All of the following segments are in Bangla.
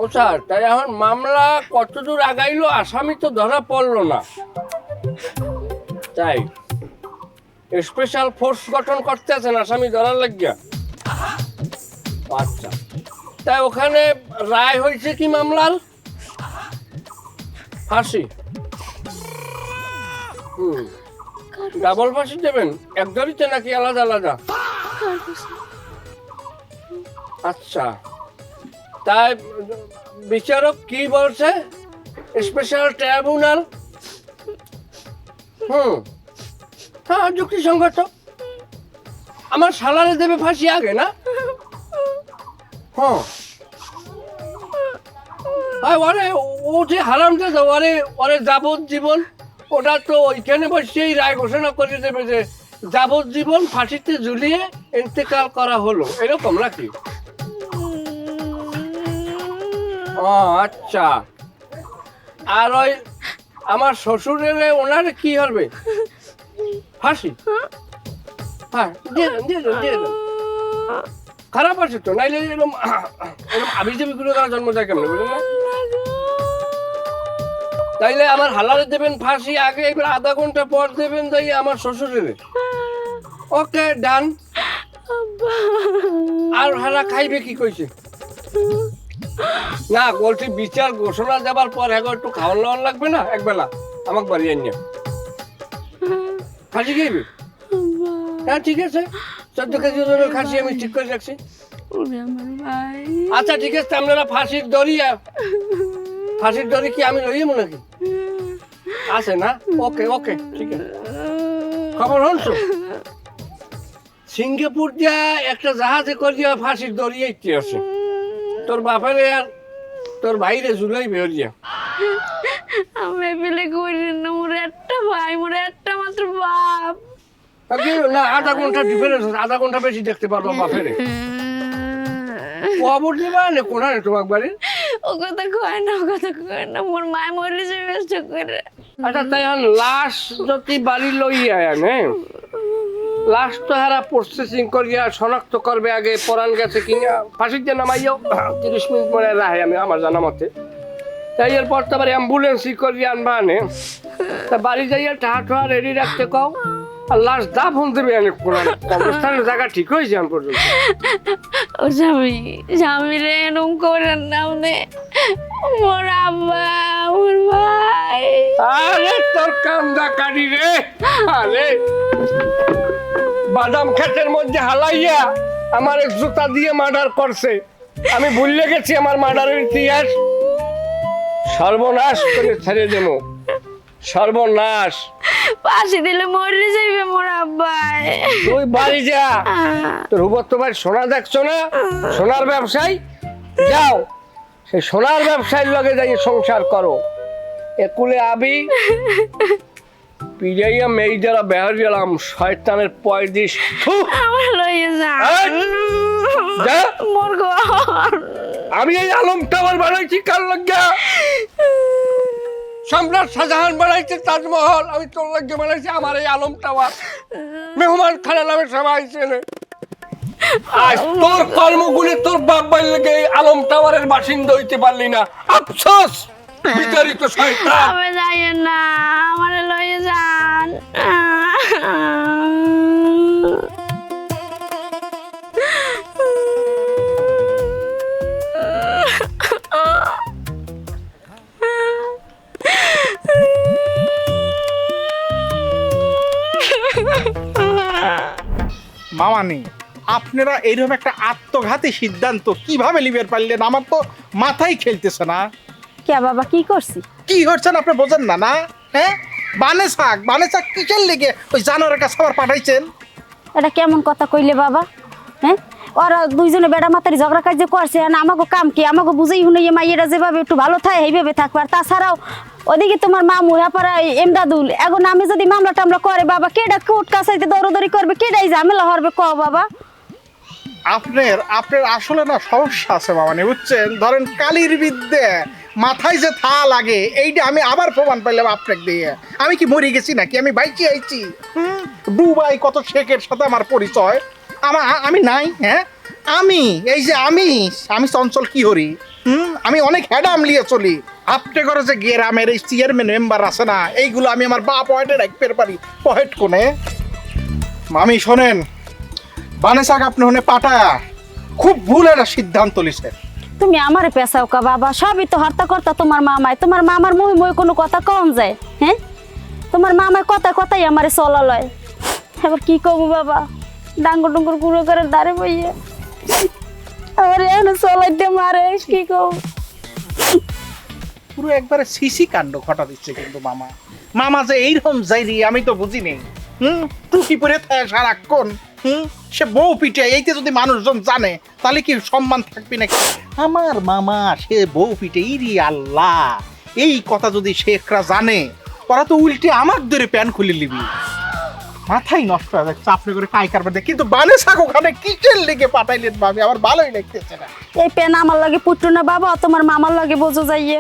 ও স্যার, তাই এখন মামলা কতদূর আগাইলো? আসামি তো ধরা পড়লো না, তাই স্পেশাল ফোর্স গঠন করতে আছেন আসামি ধরার লাগিয়া? আচ্ছা, তাই ওখানে রায় হয়েছে কি মামলার? ফাঁসি। ডাবল ফাঁসি দেবেন এক দড়িতে নাকি আলাদা আলাদা? আচ্ছা, তাই বিচারক কি বলছে? Special tribunal? হ্যাঁ, যুক্তিসঙ্গত। আমার শালারে দেবে ফাঁসি আগে না? হ্যাঁ, ওরে ও যে হারাম দাদা, ওরে ওরে যাবজ্জীবন, ওটা তো ওইখানে বসেই রায় ঘোষণা করে দেবে যে যাবজ্জীবন ফাঁসিতে ঝুলিয়ে ইন্তেকাল করা হলো, এরকম নাকি? ও আচ্ছা, আর ওই আমার শ্বশুরের ওনার কি হবে? ফাঁসি? হ্যাঁ, দিয়ে দেন। খারাপ আছে তো, নাইলে এরকম আবিজাবি করে তারা জন্ম যায় কেমন, বুঝলেন না? তাইলে আমার হালারে দেবেন ফাঁসি আগে, এবার আধা ঘন্টা পর দেবেন তাই আমার শ্বশুরের। ওকে, ডান। আর হালা খাইবে কি কইছে? না বলছি, বিচার ঘোষণা দেবার পর এখন একটু খাওয়ান লাওয়ান লাগবে না একবেলা? আমাকে বাড়ি আনিয়া ফাঁসি খাইবে? হ্যাঁ ঠিক আছে, 14 কেজি ওজনের খাসি আমি ঠিক করে রাখছি। আচ্ছা ঠিক আছে, আপনারা ফাঁসির দড়ি কি আমি লইব নাকি? আছে না? ওকে ওকে, ঠিক আছে। খবর হনছো, সিঙ্গাপুর দিয়া একটা জাহাজে করিয়া ফাঁসির দড়ি আইতে আছে। তোর বাপেরে আর তোর ভাইরে ঝুলাই বেরিয়া। আমি পেলে করি না, মোর একটা ভাই, মোর একটা মাত্র বাপ। না, আধা ঘন্টা ডিফারেন্স, আধা ঘন্টা বেশি দেখতে পারবো বাপেরে। খবর দিবা না কোনা তোমার বাড়ি? ও কথা কয় না, মোর মায় মরে যাবে ব্যস্ত করে। আচ্ছা, তাই লাশ যদি বাড়ি লইয়া আনে, লাশ তো হারা প্রসেসিং করিয়া শনাক্ত করবে আগে, পরান গেছে কিনা। ফাঁসির যে নামাইও 30 মিনিট পরে রাহে আমি আমার জানা মতে। তাই এরপর তো আবার অ্যাম্বুলেন্সই করিয়া আনবা আনে, তা বাড়ি যাইয়া টাহা রেডি রাখতে কও। আর লাশ দাফন দেবে অনেক কবরস্থানের জায়গা ঠিক হয়েছে এখন পর্যন্ত। ও স্বামী রে এরকম করেন না, মোর আব্বা, মোর ভাই। আরে তোর কান্দা কাটি রে, আরে বাদাম ক্ষেতের মধ্যে হালাইয়া আমার এক জুতা দিয়ে মার্ডার করছে। আমি ভুলে গেছি আমার মার্ডারের ইতিহাস। সর্বনাশ করে ছেড়ে দেব, সর্বনাশ। ফাঁসি দিলে মরে যাইবে মোর আব্বা। তুই বাড়ি যা, তোর হুবর তোমার সোনা দেখছো না, সোনার ব্যবসায়ী, যাও সেই সোনার ব্যবসায়ীর লগে যাই সংসার করো। একুলে আবি পিজাইয়া মেয়ে যারা বেহার গেলাম, শয়তানের পয়দিস। আমার লইয়ে যা মোর ঘর। আমি এই আলম টাওয়ার বানাইছি কার লাগিয়া? সম্রাট শাহজাহান বানাইছে তাজমহল, আমি তোর লাগিয়ে বানাইছি আমার এই আলম টাওয়ার। মেহমান খানা নামে সবাই চেনে। আজ তোর কর্মগুলি তোর বাপ বাইর লেগে এই আলম টাওয়ারের বাসিন্দা হইতে পারলি না, আফসোস বিতাড়িত শয়তান। আমি যাইয়েন না, আমার লইয়ে যান। মামানি, আপনারা এইরকম একটা আত্মঘাতী সিদ্ধান্ত কিভাবে লিবের পারলেন? আমার তো মাথায় খেলতেছে না। কে বাবা কি করছি? কি করছেন আপনি বোঝেন না? না হ্যাঁ, বানে শাক কিসের লেগে ওই জানোয়ারের কাছে আবার পাঠাইছেন? এটা কেমন কথা কইলে বাবা? হ্যাঁ, ওরা দুইজনে বেড়া মাতারি ঝগড়া কাজ করছে, আর আমাকে কাম কি? আমাকে বুঝেই শুনে মাইয়েরা যেভাবে একটু ভালো থাকে এইভাবে থাকবে। আর তাছাড়াও ওদিকে তোমার মামু হ্যাপারা এমদাদুল, এখন আমি যদি মামলা টামলা করে বাবা, কেডা কোর্ট কাছাইতে দৌড়দৌড়ি করবে, কেডাই ঝামেলা হবে ক বাবা? আপনার আসলে না সমস্যা আছে মামানি, বুঝছেন? ধরেন কালির বিদ্যে মাথায় যে থা লাগে, এইটা আমি আবার প্রমাণ পাইলাম আপনাকে দিয়ে। আমি কি মরে গেছি নাকি? আমি বাইকে আইছি। দুবাই কত শেখের সাথে আমার পরিচয়। আমি নাই। হ্যাঁ, আমি এই যে আমি চঞ্চল কি হরি, আমি অনেক হ্যাডাম লিয়ে চলি। আপনি করে যে গ্রামের এই চেয়ারম্যান মেম্বার আছে না, এইগুলো আমি আমার বা পয়েন্টে রাখতে পারি। পয়েন্ট কোনে মামি শোনেন, বানেসাক আপনি হনে পাঠায়া খুব ভুল একটা সিদ্ধান্ত লিছেন। তুমি আমারে পেশাও কা বাবা, সবই তো হর্তা কর্তা তোমার মামায়। তোমার মামার মুহে মুহে কোনো কথা কম যায়? হ্যাঁ, তোমার মামায় কথা কথাই আমারে চলা লয়। এবার কি কমু বাবা, ডাঙ্গর ডুঙ্গর গুঁড়ো করে দাঁড়ে বইয়ে আমার এনে চলাইতে মারে, কি কম। পুরো একবারে সিসি কাণ্ড ঘটা দিচ্ছে কিন্তু মামা। মামা যে এইরকম যাইরি আমি তো বুঝিনি। টুকি পরে থাকে সারাক্ষণ। সে বউ পিঠে এইতে যদি মানুষজন জানে তাহলে কি সম্মান থাকবে নাকি? আমার মামা সে বউ পিঠে ইরি আল্লাহ, এই কথা যদি শেখরা জানে ওরা তো উল্টে আমার ধরে প্যান খুলে নিবি। মাথাই নষ্ট হয়ে যাচ্ছে আপনি করে কাই কারবার দেখে। কিন্তু বানেসাক ওখানে কিচেন লেগে পাঠাইলেন ভাবি, আমার ভালোই লাগতেছে না। এই পেন আমার লাগে পুট্টু না বাবা, তোমার মামার লাগে বোঝো যাইয়ে।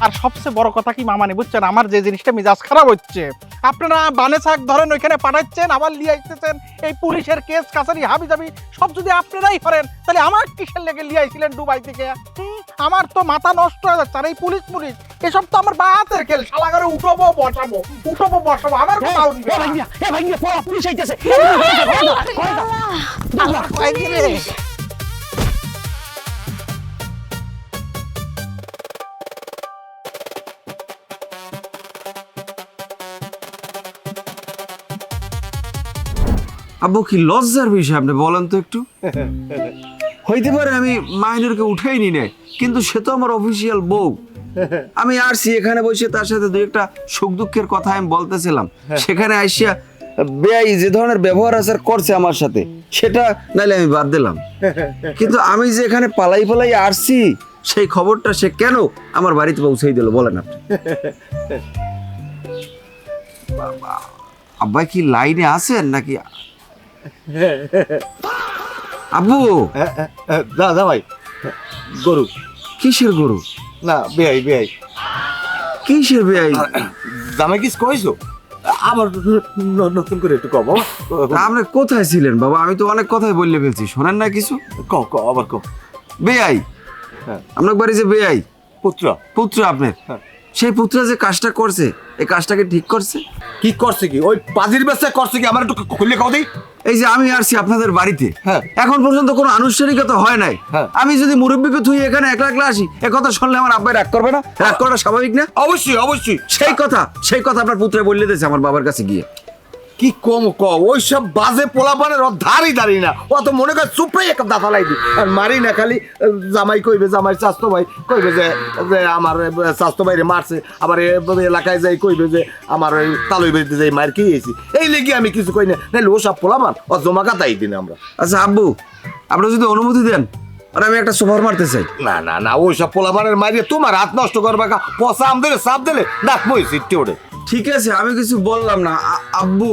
আর সবচেয়ে বড় কথা কি মামানি বুঝছেন, আমার যে জিনিসটা মিজাজ খারাপ হচ্ছে, আপনারা বানেসাক ধরেন ওইখানে পাঠাচ্ছেন, আবার লিয়ে আসতেছেন এই পুলিশের কেস কাছারি হাবি যাবি সব যদি আপনারাই করেন তাহলে আমার কিসের লেগে লিয়ে আইছিলেন দুবাই থেকে? আমার তো মাথা নষ্ট হয়ে যাচ্ছে। আর এই পুলিশ পুলিশ এসব তো আমার বাতের খেল। শালা করে উঠবো বসাবো আমার কোথাও দিবে না। পুলিশ আইতেছে। আব্বু কি লজ্জার বিষয় আপনি বলেন তো একটু। হইতে পারে আমি মাইনুরকে উঠাইনি নে, কিন্তু সে তো আমার অফিসিয়াল বউ। আমি আসছি এখানে বসে তার সাথে দুই একটা সুখ দুঃখের কথা আমি বলতেছিলাম, সেখানে আসিয়া বেয়াই যে ধরনের ব্যবহার আচার করছে আমার সাথে সেটা নাইলে আমি বাদ দিলাম। কিন্তু আমি যে এখানে পালাই পালাই আসছি সেই খবরটা সে কেন আমার বাড়িতে পৌঁছাই দিল বলেন আপনি। আব্বা কি লাইনে আছেন নাকি? আব্বু দাদা ভাই, গরু কিসের গরু? না বেয়াই কিসের বেয়াই? দামে কিছু কইছো? আবার নতুন করে একটু কব। আপনি কোথায় ছিলেন বাবা? আমি তো অনেক কথাই বললে ফেলছি, শোনেন না কিছু? আবার ক। বেয়াই, হ্যাঁ। আপনার বাড়ি যে বেয়াই পুত্র আপনার, হ্যাঁ। সেই পুত্র যে কাজটা করছে এই কাজটাকে ঠিক করছে? কি করছে কি? ওই পাজির ব্যবসা করছে কি? আমার একটু খুললে কও দেই। এই যে আমি আসছি আপনাদের বাড়িতে, হ্যাঁ। এখন পর্যন্ত কোনো আনুষ্ঠানিকতা হয় নাই। হ্যাঁ। আমি যদি মুরব্বীকে থুই এখানে একলা একলা আসি, এ কথা শুনলে আমার আব্বাই রাগ করবে না? রাগ করাটা স্বাভাবিক না? অবশ্যই সেই কথা আপনার পুত্রে বললে দিয়েছে আমার বাবার কাছে গিয়ে। কি কম ক, ওইসব বাজে পোলাপানের ধারি না। ও তো মনে করে চুপড়ে একটা দাঁতা লাগবি আর মারি না। খালি জামাই কইবে, জামাই স্বাস্থ্য ভাই কইবে যে আমার স্বাস্থ্য ভাইরে মারছে, আবার এলাকায় যাই কইবে যে আমার ওই তালই বাড়িতে যাই মার খেয়েছি। এই লেগে আমি কিছু কই না, নাহলে ও সব পোলাপান ও জমা কাটাই দিন আমরা। আচ্ছা আব্বু, আপনারা যদি অনুমতি দেন আর আমি একটা সোফার মারতে চাই। না ওই সব পোলাপানের মারিয়ে তোমার হাত নষ্ট করবা, পচা আম দিলে সাপ দিলে দাঁত মই সিটে ওঠে। ঠিক আছে, আমি কিছু বললাম না আব্বু।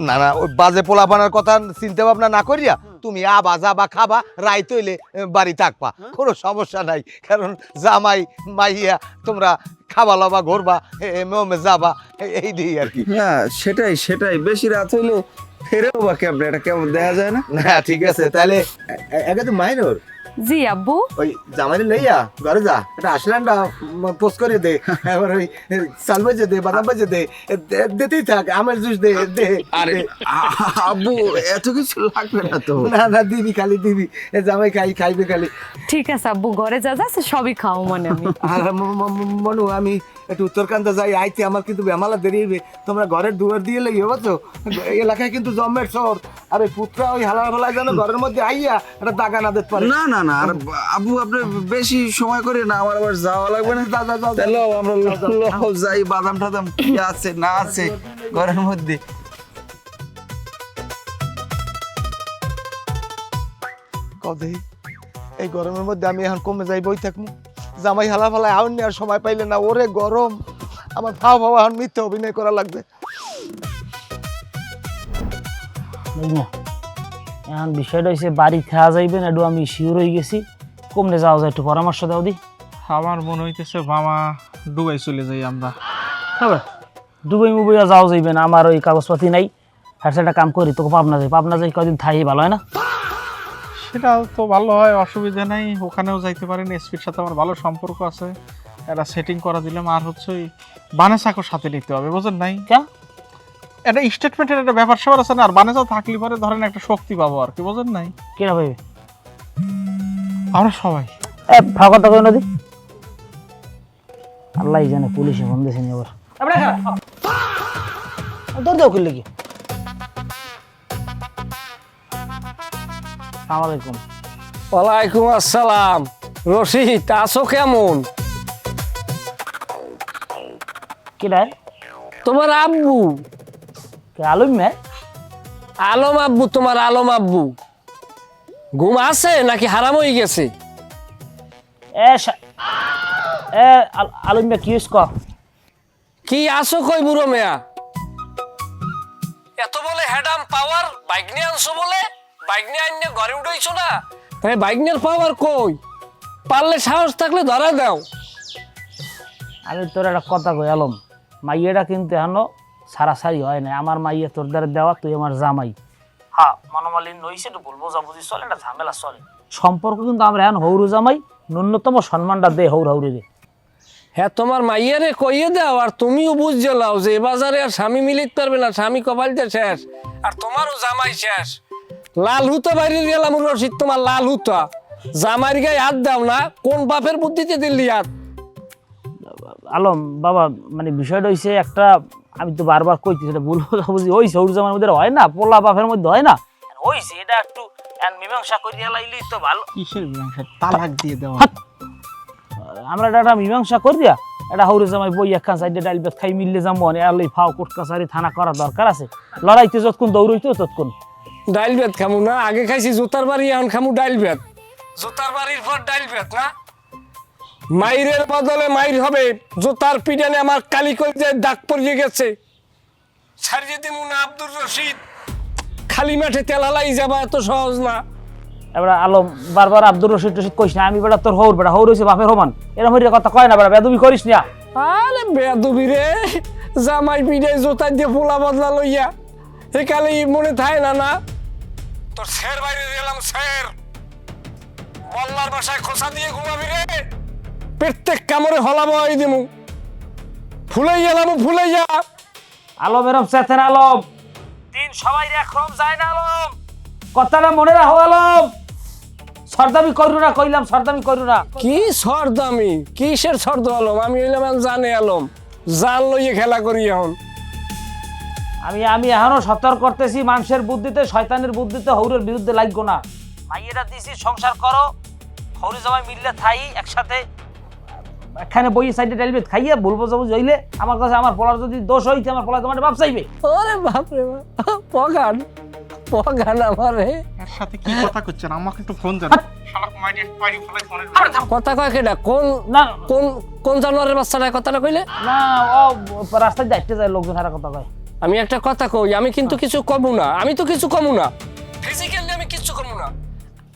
না ওই বাজে পোলাপানের কথা চিন্তা ভাবনা না করিয়া তুমি আবা যাবা খাবা, রাই তৈলে বাড়ি থাকবা, কোনো সমস্যা নাই। কারণ জামাই মাইয়া তোমরা খাবা লবা ঘুরবা মেমে যাবা, এই দিয়ে আর কি। হ্যাঁ সেটাই বেশি রাত হইলে ফেরেও বা কেমন, এটা কেমন দেখা যায় না? না ঠিক আছে, তাহলে একে তো মাইনর জি আব্বু। ওই জামাইলে লইয়া ঘরে যা, এটা আসলানটা পোস্ট করে দে, এবার ওই চাল বাজে দে, বাদাম বাজে দে, দিতেই থাক, আমের জুস দে। আরে আব্বু এত কিছু লাগবে না তো। না দিবি, খালি দিবি, জামাই খাইবে খালি। ঠিক আছে আব্বু, ঘরে যা যা সবই খাও মানে আমি। আর মনু আমি একটু উত্তরকান্তা যাই আইতে, আমার কিন্তু বেমালা দেরি হইবে। তোমরা ঘরের দুয়ার দিয়ে লেগে বুঝছো, এলাকায় কিন্তু জম্মের শহর। আর ওই পুত্রা ওই হালা ফালায় যেন ঘরের মধ্যে আইয়া একটা দাগা না দিতে পারে। না আর আব্বু আপনি বেশি সময় করে না, আমার আবার যাওয়া লাগবে না। তাহলে আমরা যাই, বাদাম টাদাম কি আছে না আছে ঘরের মধ্যে। কদে এই গরমের মধ্যে আমি এখন কমে যাই বই থাকবো, জামাই হালা ফালায় আউন আর সময় পাইলে না। ওরে গরম, আমার ভাও এখন মিথ্যে অভিনয় করা লাগবে। এখন বিষয়টা হয়েছে বাড়ি খাওয়া যাইবেন, একটু আমি শিওর হয়ে গেছি। কমলে যাওয়া যায়, একটু পরামর্শ দাও দি। আমার মনে হইতেছে মামা ডুবাই চলে যাই আমরা। হবে দুবাই মুবাই যাওয়া যাইবে না, আমার ওই কাগজপাতি নাই। হ্যাঁ একটা কাম করি, তোকে পাবনা যাই কদিন থাই ভালো হয় না? সেটা তো ভালো হয়, অসুবিধা নেই, ওখানেও যাইতে পারেন। এসপির সাথে আমার ভালো সম্পর্ক আছে, একটা সেটিং করা দিলাম। আর হচ্ছে ওই বানেসাকেও সাথে নিতে হবে, বুঝেন নাই? কে? একটা স্টেটমেন্টের একটা ব্যাপার স্যাপার আছে না, আর বানেসা থাকলে পরে ধরেন একটা শক্তি পাবো আর কি, বুঝেন নাই? কেনা ভাই আমরা সবাই। ফাঁকা কথা নদী আল্লাহ জানে, পুলিশে ফোন দিয়েছে আবার। দরজা খুললে কি? সালামালাইকুম। ওয়ালাইকুম আসসালাম। রশিদ, আছো কেমন? কেডা? তোমার আব্বু। কে আলম মে? আলম আব্বু, তোমার আলম আব্বু। ঘুম আছে নাকি হারাম হয়ে গেছে? আলম মে কি হইছ ক? কি আছো কই বুড়ো মেয়া? এত বলে হেডাম পাওয়ার বাইক নিয়ে আনছো বলে? বাইক নিয়ে আনলে ঘরে উঠাইছো না? তাই বাইক নিয়ে পাওয়ার কই? পারলে সাহস থাকলে ধরা দাও। আমি তোর একটা কথা কই আলম, মাইয়েটা কিন্তু এখনো সারাসারি হয় নাই। আমার মাইয়া তোর দ্বারা দেওয়া, তুই আমার জামাই। হ্যাঁ মনোমালিন্য হয়েছে, একটু ভুল বোঝাবুঝি চলে, একটা ঝামেলা চলে। সম্পর্ক কিন্তু আমরা এখন হৌরু জামাই, ন্যূনতম সম্মানটা দে হৌর হৌরি রে। হ্যাঁ, তোমার মাইয়ারে কইয়ে দাও, আর তুমিও বুঝে লাও যে এ বাজারে আর স্বামী মিলিত পারবে না, স্বামী কপালতে শেষ, আর তোমারও জামাই শেষ। লাল হুতা বাইরে গেলাম রশিদ, তোমার লাল হুতা। জামাইয়ের গায়ে হাত দাও না, কোন বাপের বুদ্ধিতে দিল্লি হাত? আলম বাবা, মানে বিষয়টা হয়েছে একটা, আমি তো বারবার কইছি সেটা ভুল বুঝি ওই সৌর জামার মধ্যে হয় না, পোলা বাপের মধ্যে হয় না, হইছে এটা একটু মীমাংসা করিয়া লাইলেই তো ভালো। কিসের মীমাংসা? তালাক দিয়ে দেওয়া। আমরা এটা মীমাংসা করি দিয়া, এটা হৌরে জামাই বই একখান সাইডে ডাইল ভাত খাই মিললে যাবো, আলোই ফাও কোর্ট কাছারি থানা করা দরকার আছে। লড়াইতে যতক্ষণ দৌড়ইতে ততক্ষণ ডাইল ভাত খামু না? আগে খাইছি জোতার বাড়ি, এখন খামু ডাইল ভাত। জোতার বাড়ির পর ডাইল ভাত না? মাইরের বদলে মাইর হবে। জোতার পিডানে আমার কালি কলজে দাগ পড়িয়ে গেছে। ছাড়িয়ে দিমু না আব্দুর রশিদ। খালি মাঠে তেলালাই যাবা এত সহজ না। এবার আলম বারবার আব্দুর রশিদ টশিদ কইস না, আমি বেটা তোর হৌর বেটা, হৌর হইছে বাপের সমান, এরকম হইলে কথা কয় না বেটা, বেদবি করিস না। আরে বেদবি রে, জামাই পিডায় জোতা দিয়ে পোলা বদলা লইয়া এ কালে মনে থাকে না না? তোর শের বাইরে গেলাম, শের বল্লার বাসায় খোসা দিয়ে ঘুমাবি রে। প্রত্যেক কামড়ে হলাম ওই দিমু, ফুলাই গেলাম ফুলাই যা। আলম এরম চেতেন আলম, দিন সবাই একরকম যায় না আলম, কথাটা মনে রাখো আলম। সরদামি করু না, কইলাম সরদামি করু না। কি সরদামি? কিসের সর্দ আলম? আমি হইলাম জানে আলম, জাল লইয়ে খেলা করি এখন। আমি এখনো সতর্ক করতেছি, মানুষের বুদ্ধিতে শয়তানের বুদ্ধিতে হৌরের বিরুদ্ধে লাগবো না। মাইয়েরা দিছি সংসার করো, হৌরে জামাই মিললে থাই একসাথে, এখানে বই সাইডে ডাইলবেট খাইয়ে বলবো যাবো জইলে আমার কাছে, আমার পলার যদি দোষ হইতে আমার পলা তোমার বাপ চাইবে। ওরে বাপরে বাপ, পগান পগান আমারে। এর সাথে কি কথা করছেন? আমাকে একটু ফোন দেন। শালা মাইরে পারি ফলাই ফোনের। কথা কয় কেডা? কোন না কোন কোন জানোয়ারের বাচ্চাটা কথাটা কইলে? না ও রাস্তায় যাইতে যায় লোকজন হারা কথা কয়। আমি একটা কথা কই, আমি কিন্তু কিছু কমু না, আমি তো কিছু কমু না, ফিজিক্যালি আমি কিছু কমু না।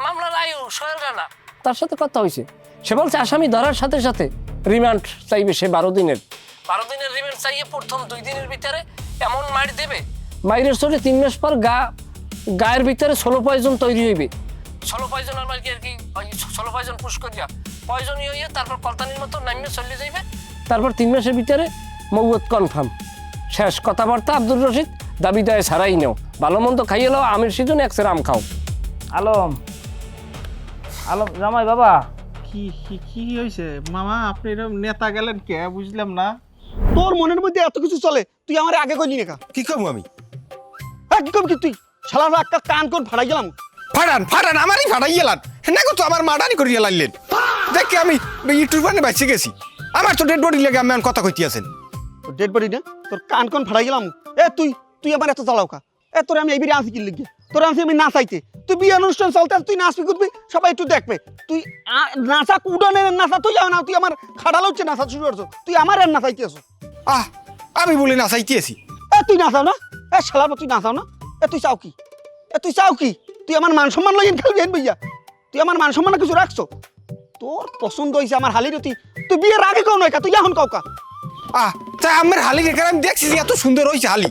মামলার আয়ু সোহেল রানা, তার সাথে কথা হয়েছে, সে বলছে আসামি ধরার সাথে সাথে রিমান্ড চাইবে সে 12 দিনের। 12 দিনের রিমান্ড চাইয়ে প্রথম 2 দিনের ভিতরে এমন মাইর দেবে, মাইরের চলে 3 মাস পর গায়ের ভিতরে 16 পয়জন তৈরি হইবে। 16 পয়জন আর কি 16 পয়জন পুশ করিয়া পয়জনই হইয়া তারপর কলতানির মতো নামিয়ে চলে যাইবে। তারপর 3 মাসের ভিতরে মৌত কনফার্ম, শেষ কথাবার্তা। আব্দুর রশিদ দাবি দায় ছাড়াই নেও, ভালো মন্দ খাইয়ে নাও, আমের সিজন একসের আম খাও। আলম আলম জামাই বাবা, কি কি কি হইছে মামা? আপনি এরকম নেতা গেলেন কে বুঝলাম না। তোর মনের মধ্যে এত কিছু চলে, তুই আমার আগে কইলি না? কি করবো আমি? হ্যাঁ কি করবি তুই? শালার একটা কান কোন ফাড়াই গেলাম। ফাটান আমারই ফাটাই গেলাম না গো, তো আমার মাডানি করিয়া লাইলেন। দেখি আমি ইউটিউব বানে বাঁচে গেছি, আমার তো ডেড বডি লেগে আমি কথা কইতে আছেন। ডেড বডি না, তোর কান কোন ফাড়াই গেলাম। এ তুই আমার এত চালাও কা? এ তোর আমি এই বিরে আনছি কি লিখে? তোর আনছি আমি নাচাইতে, তুই বিয়ে অনুষ্ঠান চলতে তুই নাচবি কুদবি, সবাই একটু দেখবে। তুই নাচা উডানের নাচা তুই যাও না, তুই আমার খাটাল হচ্ছে নাচা শুরু করছো, তুই আমার আর নাচাইতে আসো। আমি বলি না চাইতেছি। এ তুই নাচাও না? এ শালার তুই নাচাও না? এ তুই চাও কি? তুই আমার মান সম্মান লইন খেলবি হেন ভাইয়া? তুই আমার মান সম্মান কিছু রাখছো? তোর পছন্দ হয়েছে আমার হালির, তুই বিয়ের আগে কও নয় কা, তুই এখন কও কা? তা আমার হালি রেখে আমি দেখছি যে এত সুন্দর হয়েছে হালি,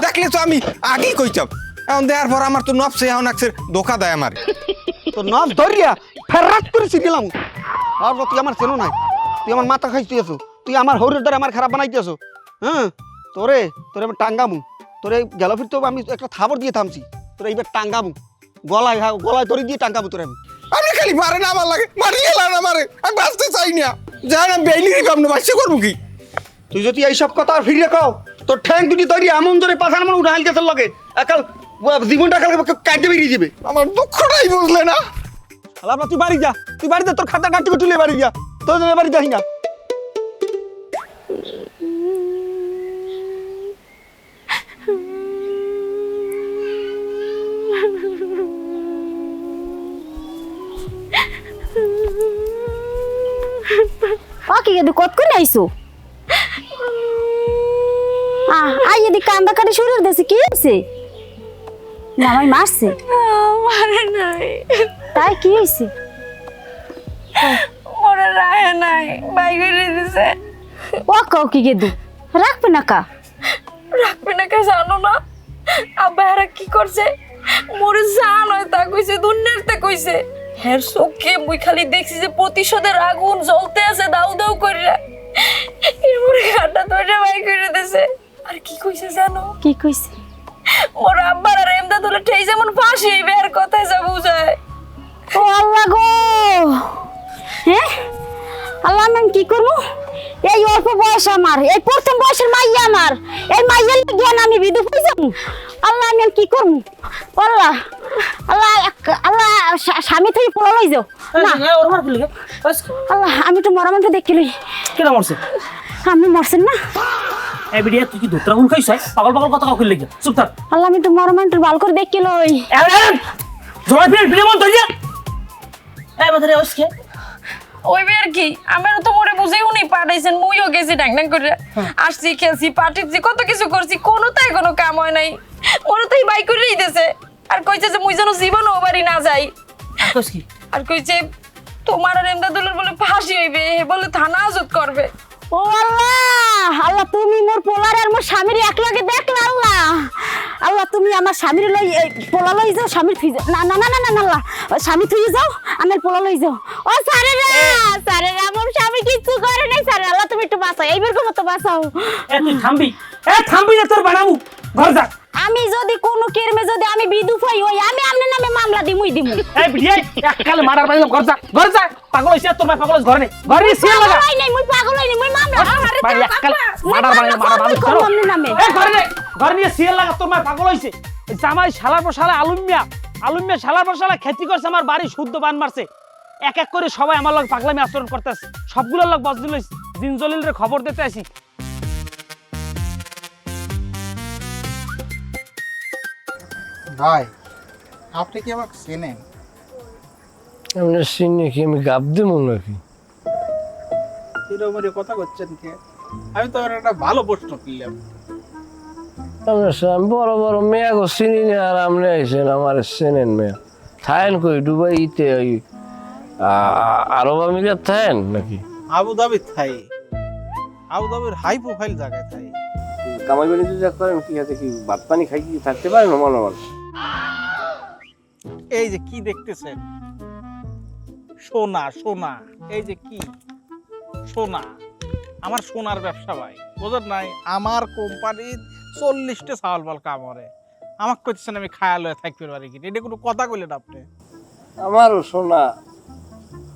দেখলে তো আমি আগেই কইতাম। এখন দেওয়ার পর আমার তো নবসে এখন আকসের ধোকা দেয় আমার। তো নব ধরিয়া ফেরাত করে ছিড়লাম। আর তুই আমার চেনো নাই, তুই আমার মাথা খাইতে আছো, তুই আমার হরির দ্বারা আমার খারাপ বানাইতে আছো। হ্যাঁ তোরে তোরে আমি টাঙ্গামু, তোরে গেল ফিরতে আমি একটা থাবর দিয়ে থামছি, তোরে এইবার টাঙ্গামু গলায়, গলায় ধরে দিয়ে টাঙ্গামু তোরে আমি। আমি খালি মারে না, আমার লাগে মারিয়ে না মারে, আমি বাঁচতে চাই না। জান আমি বেইলি পাবো না, বাচ্চা করবো কি? তুই যদি এইসব কথা আর ফিরিয়ে কও, তোর ঠ্যাং দুটি তৈরি এমন ধরে পাশান মনে উঠাইল গেছে লগে, একাল জীবনটা একাল কাটতে বেরিয়ে যাবে। আমার দুঃখটাই বুঝলে না। আলাপ তুই বাড়ি যা, তুই বাড়িতে তোর খাতা কাটতে তুলে বাড়ি যা, তোর জন্য বাড়ি যাই না। কি গেদি কত করে আইছো? আই এদি কান্দা কাটি শুরু দেছে, কি হইছে? না ভাই মারছে? মারে নাই, তাই কি হইছে? ওরা রাহে নাই, বাই করে দিছে। ও কাও কি গেদি রাখবে না কা? রাখবে না কে জানো না? আব্বা এরা কি করছে? মোরে জান হয় তা কইছে, দুনিয়ার তা কইছে। হের চোখে মুই খালি দেখছি যে প্রতিশোধের আগুন জ্বলতে আছে দাউ দাউ করে। এর মোরে ঘাটটা ধরে বাই করে দিছে। আর কি কইছে জানো? কি কইছে? মোর আব্বার আর এমদাদুল ঠেই যেমন ফাঁসি হইবে আর কথাই যা বুঝায়। ও আল্লাহ গো, হ্যাঁ আল্লাহ আমি কি করবো? এই অল্প বয়স আমার, এই প্রথম বয়সের মাইয়া আমার, এই মাইয়ার জ্ঞান আমি বিধু হয়ে যাবো। আল্লাহ আমি কি করবো? আল্লাহ আল্লাহ আল্লাহ স্বামী থেকে পোলা লই যাও না। আল্লাহ আমি তো মরা মানুষ দেখিলই। কেন মরছে? আপনি মরছেন না? এই বিডিয়া তুই কি দোতরা গুণ খাইছ? পাগল পাগল কথা কাউকে লেগে চুপ থাক। আল্লাহ আমি তো মরা মানুষ ভালো করে দেখিলই। জমা ফিরে ফিরে মন ধরিয়া এই বাজারে আসকে ওই আর কি, আমার তো মোরে বুঝেও নি পাঠাইছেন, মুইও গেছি ডাং ডাং করে আসছি, খেলছি, পাঠিয়েছি, কত কিছু করছি, কোনোটাই কোনো কাম হয় নাই। ওরা তাই বাই করে দিতেছে আর কইছে যে মুই যেন জীবন ও বাড়ি না যাই। আর কইছে তোমার আর এমদাদুলের বলে ফাঁসি হইবে, বলে থানা হাজত করবে। ও আল্লাহ আল্লাহ তুমি মোর পোলার আর মোর স্বামীর একলগে দেখলা। আল্লাহ আল্লাহ তুমি আমার স্বামীর লই পোলা লই যাও, স্বামীর থুই যাও। না না না না না আল্লাহ স্বামী থুই যাও, আমার পোলা লই যাও। ও সারেরা সারেরা আমার স্বামী কিছু করে নাই সারে। আল্লাহ তুমি একটু বাঁচাও, এইবার কো মত বাঁচাও। এ তুই থামবি, এ থামবি না, তোর বানাবো ঘর যা। আমি যদি কোনো কেরমে যদি আমি বিদু হই ওই আমি আপনার নামে মামলা দিমুই দিমু। এই বিডিয়া এককালে মারার বাইলাম, ঘর যা ঘর যা। পাগল হইছে তোর ভাই, পাগল হইছে ঘরে নে, ঘরে নে সিল লাগা। পাগল নাই, মুই পাগল হই নাই, মুই মামলা ভাই এককালে মারার বাইলাম, মারার বাইলাম করো নামে। এ ঘরে নে, ঘরে নিয়ে সিল লাগা। তোর ভাই পাগল হইছে। জামাই শালার পর শালা আলুমিয়া আলুমিয়া শালার পর শালা খেতি করছে, আমার বাড়ি শুদ্ধ বান মারছে। এক এক করে সবাই আমার লগ পাগলামি আচরণ করতেছে, সবগুলোর লগ বজদুল জিনজলিল রে খবর দিতে আসি। ভাই আপনি কি আমাকে চেনেন? আমি চিনি কি? আমি গাব দেবো নাকি? এরকম কথা করছেন কে? আমি তো একটা ভালো প্রশ্ন করলাম। আমি বড় বড় মেয়া গো চিনি না, আর আপনি আইসেন আমার চেনেন মেয়া? থাকেন কই? দুবাইতে ওই আরব আমিরাত থাকেন নাকি? আবুধাবি থাই, আবুধাবির হাই প্রোফাইল জায়গায় থাই। কামাই বাণিজ্য যা করেন কি আছে, কি ভাত পানি খাই কি থাকতে পারেন না মনে মনে? এই যে কি দেখতেছেন, সোনা সোনা, এই যে কি সোনা, আমার সোনার ব্যবসা ভাই, বোঝেন নাই? আমার কোম্পানির 40টা চাউল বল কাম করে, আমাকে কইতেছেন আমি খায়া লয়ে থাকতে পারি কি? এটা কোনো কথা কইলেন আপনি? আমারও সোনা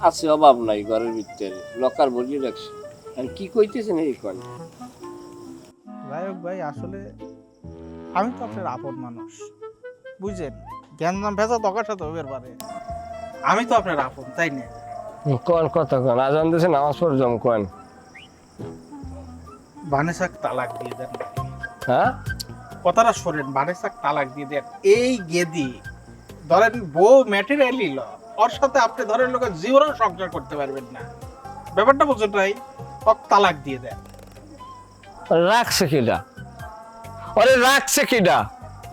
আছে, অভাব নাই, ঘরের ভিতরে লকার বজিয়ে রাখছি। আর কি কইতেছেন এই কন? যাই হোক ভাই, আসলে আমি তো আপনার আপন মানুষ, বুঝছেন? জ্ঞানদাম ভেজা দরকার সাথে হবে পারে, আমি তো আপনার আপন, তাই না? কোন কথা কোন? আজান দিয়েছে, নামাজ পড়ে যাম কোন? বানেসাক তালাক দিয়ে দেন। হ্যাঁ কথাটা শোনেন, বানেসাক তালাক দিয়ে দেন। এই গেদি ধরেন বউ ম্যাটেরিয়াল ল, ওর সাথে আপনি ধরেন লোকের জীবনও সংসার করতে পারবেন না, ব্যাপারটা বুঝছেন ভাই? তালাক দিয়ে দেন। রাখছে কিডা? আরে রাখছে কিডা?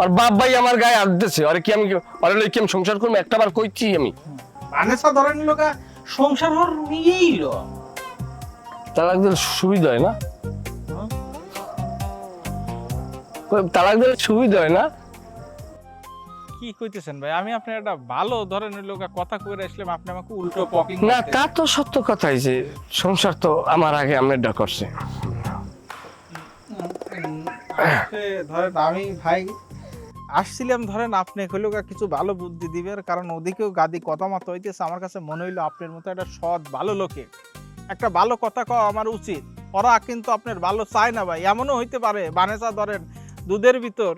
আর বাপ ভাই আমার গায়ে হাত দিছে, আরে কি আমি আরে কি আমি সংসার করবো? একটা বার কইছি আমি। বানেসা ধরেন লোকা সংসার হর নিয়েই ল, তালাক দিলে সুবিধা হয় না? তালাক দিলে সুবিধা হয় না? কি কইতেছেন ভাই? আমি আপনার একটা ভালো ধরনের লোক কথা কইরা আসলাম, আপনি আমাকে উল্টো পকিং না তা তো সত্য কথাই যে সংসার তো আমার আগে আপনারটা করছে। ধরেন আমি ভাই আসছিলাম, ধরেন আপনি হইলো কিছু ভালো বুদ্ধি দিবেন, কারণ ওদিকেও গাদি কথা মতো হইতেছে। আমার কাছে মনে হইলো আপনার মতো একটা সৎ ভালো লোকে একটা ভালো কথা কওয়া আমার উচিত। ওরা কিন্তু আপনার ভালো চায় না ভাই। এমনও হইতে পারে বানেচা ধরেন দুধের ভিতর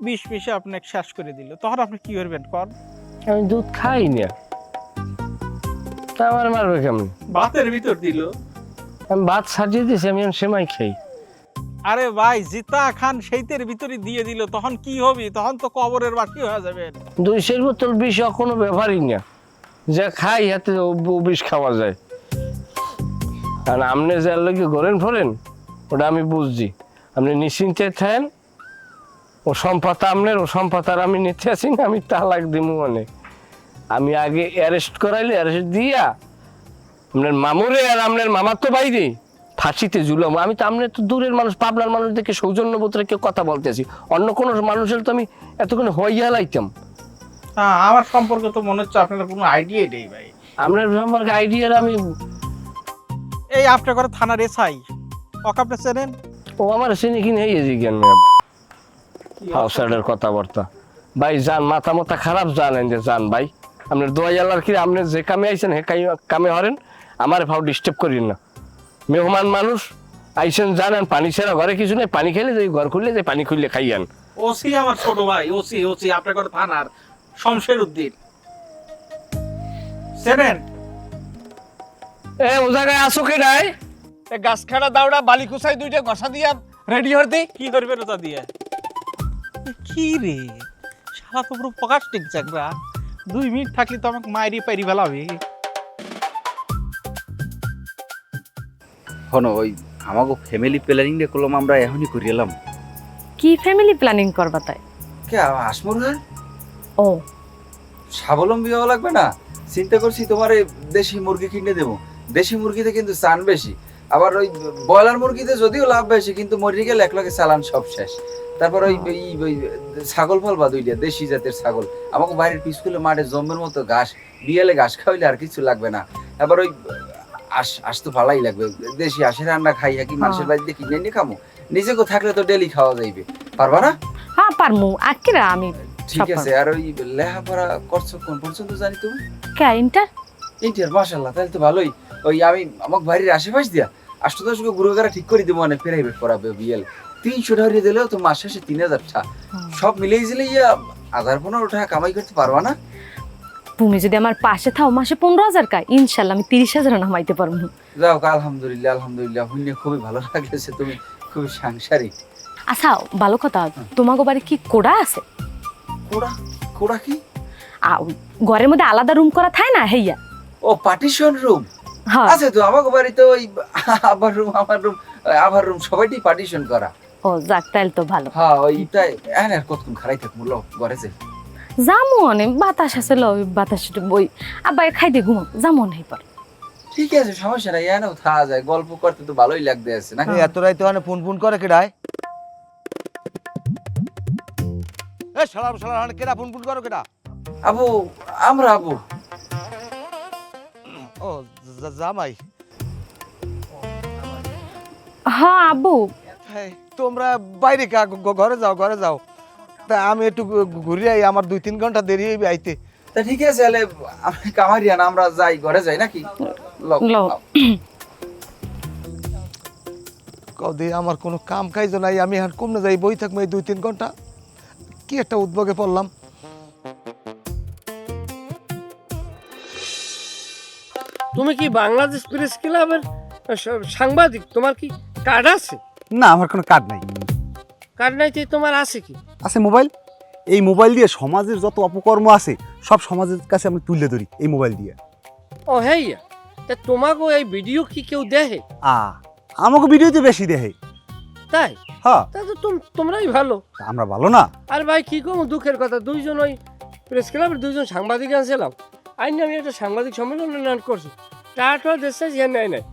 বিষ মিশে আপনাকে শেষ করে দিল, তখন আপনি কি করবেন কর? আমি দুধ খাই না, তা আমার মারবে কেমন? ভাতের ভিতর দিল। আমি ভাত সাজিয়ে দিয়েছি, আমি এখন সেমাই খাই। আরে ভাই জিতা খান সেইতের ভিতরে দিয়ে দিল, তখন কি হবে? তখন তো কবরের বাকি হয়ে যাবেন। 200 বোতল বিষ কোনো ব্যাপারই না, যা খাই হাতে বিষ খাওয়া যায়। আর আপনি যার লোকে ঘোরেন ফোরেন ওটা আমি বুঝছি। আপনি নিশ্চিন্তে থাকেন, ও সম্পদ আপনার, ও সম্পদ আর আমি নিতে আসি না। আমি তালাক দিব মানে আমি আগে অ্যারেস্ট করাইলে অ্যারেস্ট দিয়া আপনার মামুরে আর আপনার মামার তো বাইরে ফাঁসিতে ঝুলাম। আমি তো আপনার তো দূরের মানুষ, পাবনার মানুষ দেখে সৌজন্যবোধ রেখে কথা বলতেছি। অন্য কোনো মানুষের তো আমি এতক্ষণ হইয়া লাইতাম। হ্যাঁ, আমার সম্পর্কে তো মনে হচ্ছে আপনার কোনো আইডিয়া নেই ভাই। আপনার সম্পর্কে আইডিয়ার আমি, এই আপনার ঘরে থানার এসআই ওকে আপনি চেনেন? ও আমার চিনি কিনে হয়েছি জ্ঞান হাউসাইডের কথাবার্তা। ভাই যান, মাথা মাথা খারাপ, জানেন যে যান ভাই। আপনার দোয়াই আল্লাহর কি আপনি যে কামে আইছেন হে কামে হরেন, আমার ভাও ডিস্টার্ব করিন না। মেহমান মানুষ আইছেন, জানেন পানি ছাড়া ঘরে কিছু নেই, পানি খাইলে যে ঘর খুললে যে পানি খুললে খাইয়ান। ওসি আমার ছোট ভাই, ওসি আপনার ঘরে থানার শমশের উদ্দিন চেনেন? এ ও জায়গায় আসো কে নাই? গাছ খাড়া দাওড়া বালি কুচাই দুইটা গসা দিয়া রেডি হতে কি করবেন ওটা দিয়ে? কি রে শালা তো পুরো প্রকাশ টিকছে একরা। 2 মিনিট থাকলে তো আমাকে মাইরি পাইরি ফেলাবে। হন ওই আমাকে ফ্যামিলি প্ল্যানিং রে করলাম, আমরা এখনই করে এলাম। কি ফ্যামিলি প্ল্যানিং করবা তাই? কে আসমর ভাই ও স্বাবলম্বী হওয়া লাগবে না? চিন্তা করছি তোমার এই দেশি মুরগি কিনে দেবো। দেশি মুরগিতে কিন্তু চান বেশি, আবার ওই ব্রয়লার মুরগিতে যদিও লাভ বেশি কিন্তু মরে গেলে এক লগে চালান সব শেষ। তারপর ওই ছাগল ফলবা 2টা দেশি জাতের ছাগল, আমাকে বাড়ির পিছকুলে মাঠে জম্মের মতো ঘাস, বিয়ালে ঘাস খাওয়াইলে আর কিছু লাগবে না। এবার ওই আস তো ভালাই লাগবে, দেশি হাঁসের রান্না খাই কি মানুষের বাড়িতে কিনে নিয়ে খামো? নিজেকে থাকলে তো ডেলি খাওয়া যাইবে, পারবা না? হ্যাঁ পারমু, আকিরা আমি ঠিক আছে। আর ওই লেখাপড়া করছো কোন পর্যন্ত জানি তুমি? কে ইন্টার? ইন্টার, মাশাআল্লাহ, তাহলে তো ভালোই। ওই আমি আমাকে বাড়ির আশেপাশ দিয়া 8-10 গুরুগারা ঠিক করে দেবো, মানে প্রাইভেট পড়াবে বিএল। 300 টাকা দিয়ে দিলেও তো মাস শেষে 3000 টাকা, সব মিলেই দিলে 1000-1500 টাকা কামাই করতে পারবা না? তুমি যদি আমার পাশে থাও মাসে 15,000 কা, ইনশাল্লাহ আমি 30,000 নামাইতে পারবো। যাও, আলহামদুলিল্লাহ আলহামদুলিল্লাহ, শুনে খুবই ভালো লাগলেছে, তুমি খুবই সাংসারিক। আচ্ছা ভালো কথা, তোমাকে বাড়ি কি কোড়া আছে? কোড়া? কোড়া কি? ঘরের মধ্যে আলাদা রুম করা থাকে না হেইয়া? ও পার্টিশন রুম হ্যাঁ আছে তো আমাকে বাড়িতে, ওই আবার রুম আমার রুম আবার রুম সবাইটি পার্টিশন করা। ও যাক, তাইলে তো ভালো। হ্যাঁ ওইটাই। এখন আর কতক্ষণ খারাই থাকবো, লো ঘরে যাই। জামু অনেক বাতাস আছে, লো বাতাস বই আবার খাই দিয়ে ঘুমাও, জামু নেই পর। ঠিক আছে, সমস্যা নাই, এখানেও থাকা যায়, গল্প করতে তো ভালোই লাগতে আছে না? এত রাইতে মানে ফোন করে কেডায়? এ সালাম কেডা ফোন করো কেডা? আবু, আমরা আবু। ও জামাই। হ্যাঁ আব্বু। তোমরা বাইরে ঘরে যাও, তা আমি একটু ঘুরে আই, আমার 2-3 ঘন্টা দেরি হইবে আইতে। তা ঠিক আছে, তাহলে আমি কামারিয়া না, আমরা যাই, ঘরে যাই নাকি? কদে আমার কোনো কাম কাজ নাই, আমি এখন কমনে যাই, বই থাকবো এই 2-3 ঘন্টা। কি একটা উদ্যোগে পড়লাম। তুমি কি বাংলাদেশ প্রেস ক্লাবের সাংবাদিক? তোমার কি কার্ড আছে? না, আমার কোনো কার্ড নাই। কার্ড নাই তো তোমার আছে কি? আছে মোবাইল। এই মোবাইল দিয়ে সমাজের যত অপকর্ম আছে সব সমাজের কাছে আমি তুলে ধরি এই মোবাইল দিয়ে। ও হেইয়া, তা তোমাকেও এই ভিডিও কি কেউ দেখে? আমাকে ভিডিওতে বেশি দেখে। তাই? হ্যাঁ, তা তো তোমরাই ভালো। আমরা ভালো না? আর ভাই কি কম দুঃখের কথা, 2জন ওই প্রেস ক্লাবের 2জন সাংবাদিক আনছিলাম, আইন আমি একটা সাংবাদিক সম্মেলন করছি, টাটা দেশে নেয় নাই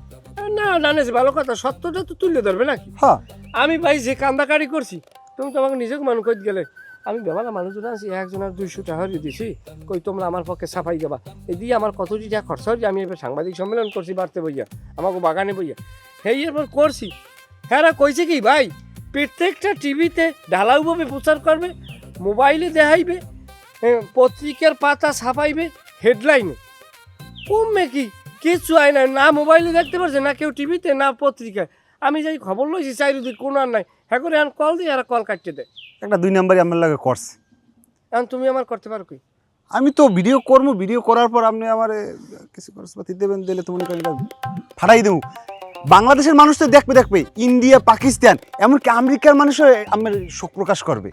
না জানিস, ভালো কথা, সত্যটা তো তুলে ধরবে নাকি? হ্যাঁ, আমি ভাই যে কান্দাকারি করছি তুমি তো আমাকে নিজেকে মনে করে গেলে আমি বেমালা মানুষজন আছি একজনের 200 টাকা হরিয়ে দিছি কই তোমরা আমার পক্ষে সাফাই দেবা এই দিয়ে আমার কত টাকা খরচা হয়েছে আমি এবার সাংবাদিক সম্মেলন করছি বাড়তে বইয়া আমাকে বাগানে বইয়া সেই এরপর করছি হ্যাঁ কইছে কি ভাই প্রত্যেকটা টিভিতে ঢালাওভাবে প্রচার করবে মোবাইলে দেখাইবে পত্রিকার পাতা ছাপাইবে হেডলাইনে কমবে কি কিছু আয় না না মোবাইলে দেখতে পারছে না কেউ টিভিতে না পত্রিকায় আমি যাই খবর লইছি চারিদিক কোনো আর নাই হ্যাঁ করে এখন কল দিই আর কল কাটতে দেয় একটা 2 নাম্বারই আমার লাগে করছে। এখন তুমি আমার করতে পারো কি আমি তো ভিডিও করবো, ভিডিও করার পর আপনি আমার কিছু খরচপাতি দেবেন, দিলে তো মনে করেন এটা ফাটাই দেবো। বাংলাদেশের মানুষ তো দেখবে ইন্ডিয়া পাকিস্তান এমনকি আমেরিকার মানুষও আমার শোক প্রকাশ করবে।